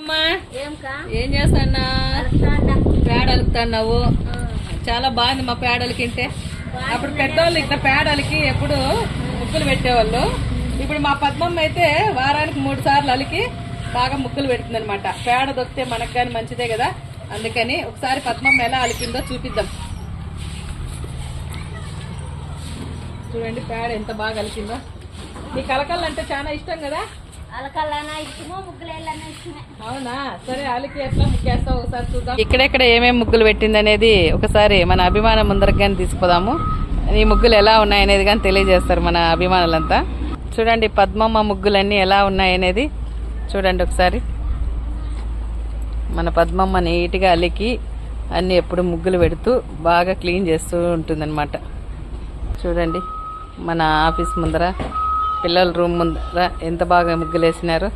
పద్మమ్మ ఏం చేస్తాన్నా? పేడ అలుకుతున్నావు. చాలా బాగుంది మా పేడలకింటే. అప్పుడు పెద్దోళ్ళు ఇట్లా పేడలకి ఎప్పుడు ముగ్గులు పెట్టేవాళ్ళు. ఇప్పుడు మా పద్మమ్మ అయితే వారానికి 3 సార్లు అలికి బాగా ముగ్గులు పెడుతుంది అనమాట. పేడ దొరికితే మనకు కానీ మంచిదే కదా, అందుకని ఒకసారి పద్మమ్మ ఎలా అలికిందో చూపిద్దాం. చూడండి పేడ ఎంత బాగా అలికిందో. నీకు అలకల్ అంటే చాలా ఇష్టం కదా? అవునా, సరే అలికి ఎట్లా ముగ్గేస్తావు ఒకసారి చూద్దాం. ఇక్కడెక్కడ ఏమేమి ముగ్గులు పెట్టింది అనేది ఒకసారి మన అభిమానం ముందరకు కానీ తీసుకుపోదాము. ఈ ముగ్గులు ఎలా ఉన్నాయనేది కానీ తెలియజేస్తారు మన అభిమానులంతా. చూడండి పద్మమ్మ ముగ్గులన్నీ ఎలా ఉన్నాయనేది చూడండి ఒకసారి. మన పద్మమ్మ నీట్గా అలికి అన్నీ ఎప్పుడు ముగ్గులు పెడుతూ బాగా క్లీన్ చేస్తూ ఉంటుందన్నమాట. చూడండి మన ఆఫీస్ ముందర, పిల్లల రూమ్ ముందర ఎంత బాగా ముగ్గులు వేసినారు.